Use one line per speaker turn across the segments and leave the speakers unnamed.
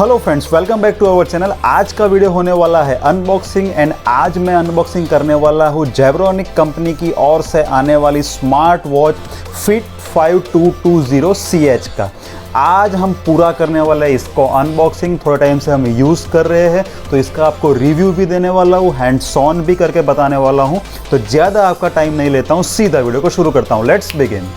Hello friends, welcome back to our channel. आज का video होने वाला है अनबॉक्सिंग एंड आज मैं अनबॉक्सिंग करने वाला हूँ जेब्रोनिक कंपनी की ओर से आने वाली स्मार्ट वॉच ZEBFIT5220CH का। आज हम पूरा करने वाला है इसको अनबॉक्सिंग। थोड़ा टाइम से हम यूज़ कर रहे हैं तो इसका आपको रिव्यू भी देने वाला हूँ, हैंड्स ऑन भी करके बताने वाला हूँ। तो ज़्यादा आपका टाइम नहीं लेता हूँ, सीधा वीडियो को शुरू करता हूँ। Let's begin.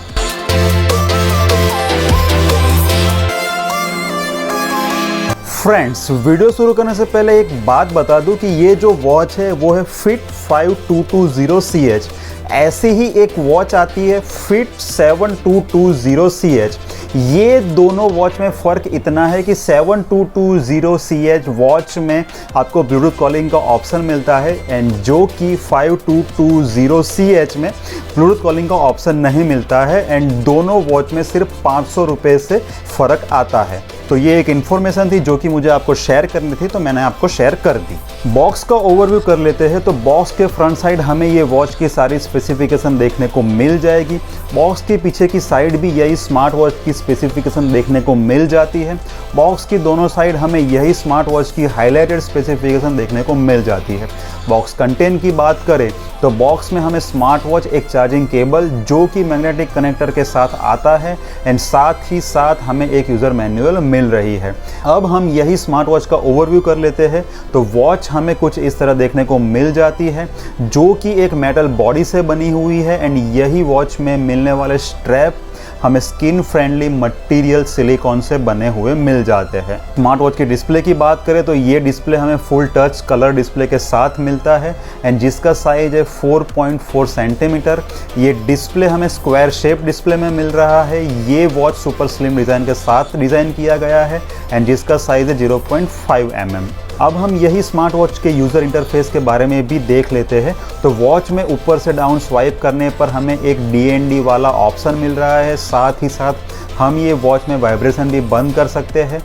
फ्रेंड्स, वीडियो शुरू करने से पहले एक बात बता दूं कि ये जो वॉच है वो है FIT5220CH। ऐसी ही एक वॉच आती है FIT7220CH। ये दोनों वॉच में फ़र्क इतना है कि 7220CH वॉच में आपको ब्लूटूथ कॉलिंग का ऑप्शन मिलता है एंड जो कि 5220CH में ब्लूटूथ कॉलिंग का ऑप्शन नहीं मिलता है एंड दोनों वॉच में सिर्फ 500 रुपये से फ़र्क आता है। तो ये एक इन्फॉर्मेशन थी जो कि मुझे आपको शेयर करनी थी, तो मैंने आपको शेयर कर दी। बॉक्स का ओवरव्यू कर लेते हैं। तो बॉक्स के फ्रंट साइड हमें ये वॉच की सारी स्पेसिफिकेशन देखने को मिल जाएगी। बॉक्स के पीछे की साइड भी यही स्मार्ट वॉच की स्पेसिफिकेशन देखने को मिल जाती है। बॉक्स की दोनों साइड हमें यही स्मार्ट वॉच की हाईलाइटेड स्पेसिफिकेशन देखने को मिल जाती है। बॉक्स कंटेंट की बात करें तो बॉक्स में हमें स्मार्ट वॉच, एक चार्जिंग केबल जो कि मैग्नेटिक कनेक्टर के साथ आता है एंड साथ ही साथ हमें एक यूज़र मैनुअल मिल रही है। अब हम यही स्मार्ट वॉच का ओवरव्यू कर लेते हैं। तो वॉच हमें कुछ इस तरह देखने को मिल जाती है जो कि एक मेटल बॉडी से बनी हुई है एंड यही वॉच में मिलने वाले स्ट्रैप हमें स्किन फ्रेंडली मटेरियल सिलिकॉन से बने हुए मिल जाते हैं। स्मार्ट वॉच की डिस्प्ले की बात करें तो ये डिस्प्ले हमें फुल टच कलर डिस्प्ले के साथ मिलता है एंड जिसका साइज है 4.4 सेंटीमीटर। ये डिस्प्ले हमें स्क्वायर शेप डिस्प्ले में मिल रहा है। ये वॉच सुपर स्लिम डिज़ाइन के साथ डिज़ाइन किया गया है एंड जिसका साइज है 0.5 mm। अब हम यही स्मार्ट वॉच के यूज़र इंटरफेस के बारे में भी देख लेते हैं। तो वॉच में ऊपर से डाउन स्वाइप करने पर हमें एक DND वाला ऑप्शन मिल रहा है। साथ ही साथ हम ये वॉच में वाइब्रेशन भी बंद कर सकते हैं।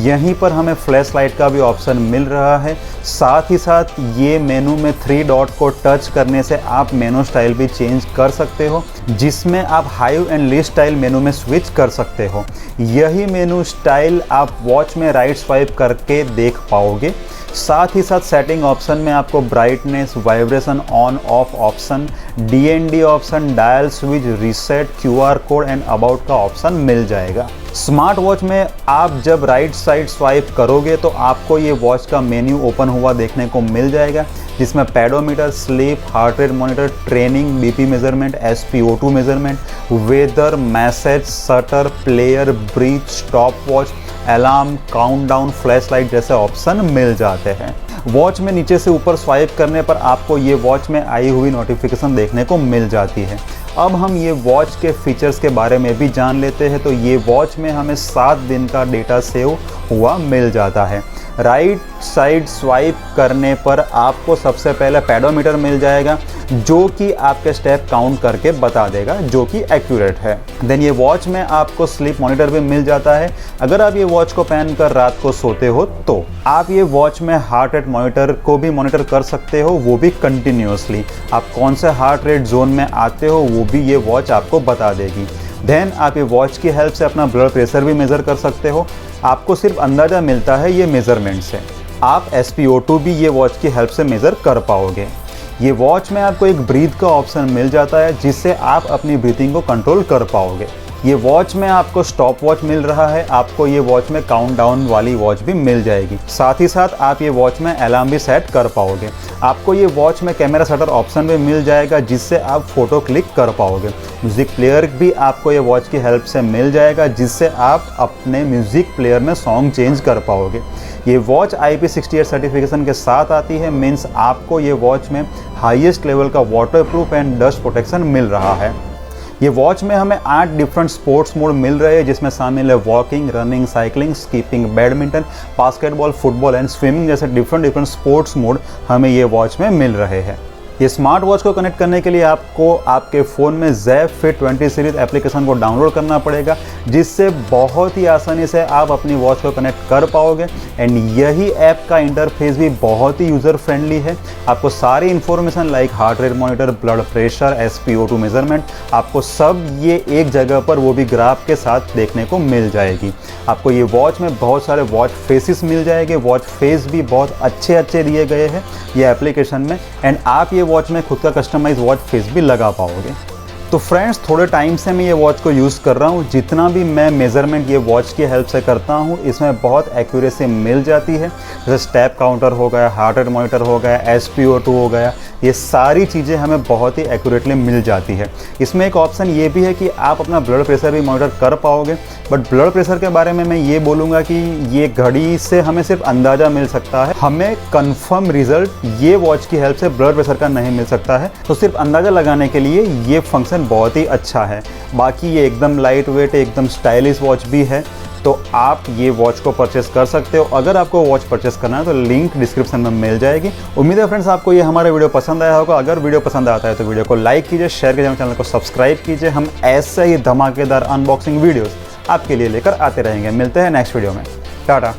यहीं पर हमें फ्लैश लाइट का भी ऑप्शन मिल रहा है। साथ ही साथ ये मेनू में 3 डॉट को टच करने से आप मेनू स्टाइल भी चेंज कर सकते हो, जिसमें आप हाई एंड लो स्टाइल मेनू में स्विच कर सकते हो। यही मेनू स्टाइल आप वॉच में राइट स्वाइप करके देख पाओगे। साथ ही साथ सेटिंग ऑप्शन में आपको brightness, vibration on off option, DND option, dial switch, reset, QR code and about का ऑप्शन मिल जाएगा। स्मार्ट वॉच में आप जब राइट साइड स्वाइप करोगे तो आपको ये वॉच का मेन्यू ओपन हुआ देखने को मिल जाएगा, जिसमें pedometer, sleep, heart rate monitor, training, BP measurement, SpO2 measurement, weather, message, shutter, player, breath, stop watch, alarm, countdown, flash light जैसे ऑप्शन मिल जाते हैं। वॉच में नीचे से ऊपर स्वाइप करने पर आपको ये वॉच में आई हुई नोटिफिकेशन देखने को मिल जाती है। अब हम ये वॉच के फीचर्स के बारे में भी जान लेते हैं। तो ये वॉच में हमें 7 दिन का डेटा सेव हुआ मिल जाता है। राइट साइड स्वाइप करने पर आपको सबसे पहले पेडोमीटर मिल जाएगा जो कि आपके स्टेप काउंट करके बता देगा, जो कि एक्यूरेट है। देन ये वॉच में आपको स्लीप मॉनिटर भी मिल जाता है। अगर आप ये वॉच को पहन कर रात को सोते हो तो आप ये वॉच में हार्ट रेट मॉनिटर को भी मॉनिटर कर सकते हो, वो भी कंटिन्यूसली। आप कौन से हार्ट रेट जोन में आते हो वो भी ये वॉच आपको बता देगी। देन आप ये वॉच की हेल्प से अपना ब्लड प्रेशर भी मेज़र कर सकते हो। आपको सिर्फ अंदाज़ा मिलता है ये मेज़रमेंट से। आप SpO2 भी ये वॉच की हेल्प से मेज़र कर पाओगे। ये वॉच में आपको एक ब्रीथ का ऑप्शन मिल जाता है जिससे आप अपनी ब्रीथिंग को कंट्रोल कर पाओगे। ये वॉच में आपको स्टॉप वॉच मिल रहा है। आपको ये वॉच में काउंटडाउन वाली वॉच भी मिल जाएगी। साथ ही साथ आप ये वॉच में अलार्म भी सेट कर पाओगे। आपको ये वॉच में कैमरा शटर ऑप्शन भी मिल जाएगा जिससे आप फ़ोटो क्लिक कर पाओगे। म्यूज़िक प्लेयर भी आपको ये वॉच की हेल्प से मिल जाएगा जिससे आप अपने म्यूज़िक प्लेयर में सॉन्ग चेंज कर पाओगे। ये वॉच IP68 सर्टिफिकेशन के साथ आती है, मीन्स आपको ये वॉच में हाईएस्ट लेवल का वाटरप्रूफ एंड डस्ट प्रोटेक्शन मिल रहा है। ये वॉच में हमें 8 डिफरेंट स्पोर्ट्स मोड मिल रहे हैं जिसमें शामिल है walking, running, cycling, skipping, badminton, basketball, football and swimming जैसे डिफरेंट स्पोर्ट्स मोड हमें ये वॉच में मिल रहे हैं। ये स्मार्ट वॉच को कनेक्ट करने के लिए आपको आपके फ़ोन में ZEBFIT20 सीरीज़ एप्लीकेशन को डाउनलोड करना पड़ेगा, जिससे बहुत ही आसानी से आप अपनी वॉच को कनेक्ट कर पाओगे। एंड यही ऐप का इंटरफेस भी बहुत ही यूज़र फ्रेंडली है। आपको सारी information like heart rate monitor, blood pressure, SpO2 measurement, आपको सब ये एक जगह पर, वो भी ग्राफ के साथ देखने को मिल जाएगी। आपको ये वॉच में बहुत सारे वॉच फेसेस मिल जाएंगे। वॉच फेस भी बहुत अच्छे दिए गए हैं ये एप्लीकेशन में। एंड आप ये वॉच में खुद का कस्टमाइज वॉच फेस भी लगा पाओगे। तो फ्रेंड्स, थोड़े टाइम से मैं ये वॉच को यूज़ कर रहा हूँ। जितना भी मैं मेज़रमेंट ये वॉच की हेल्प से करता हूँ, इसमें बहुत एक्यूरेसी मिल जाती है। जैसे स्टेप काउंटर हो गया, हार्ट रेट मॉनिटर हो गया, SpO2 हो गया, ये सारी चीज़ें हमें बहुत ही एक्यूरेटली मिल जाती है। इसमें एक ऑप्शन ये भी है कि आप अपना ब्लड प्रेशर भी मॉनिटर कर पाओगे। बट ब्लड प्रेशर के बारे में मैं ये बोलूँगा कि ये घड़ी से हमें सिर्फ अंदाज़ा मिल सकता है, हमें कन्फर्म रिजल्ट ये वॉच की हेल्प से ब्लड प्रेशर का नहीं मिल सकता है। तो सिर्फ अंदाज़ा लगाने के लिए ये फंक्शन बहुत ही अच्छा है। बाकी ये एकदम लाइट वेट, एकदम स्टाइलिश वॉच भी है। तो आप ये वॉच को परचेस कर सकते हो। अगर आपको वॉच परचेस करना है तो लिंक डिस्क्रिप्शन में मिल जाएगी। उम्मीद है फ्रेंड्स आपको ये हमारा वीडियो पसंद आया होगा। अगर वीडियो पसंद आता है तो वीडियो को लाइक कीजिए, शेयर कीजिए, चैनल को सब्सक्राइब कीजिए। हम ऐसे ही धमाकेदार अनबॉक्सिंग वीडियोस आपके लिए लेकर आते रहेंगे। मिलते हैं नेक्स्ट वीडियो में। टाटा।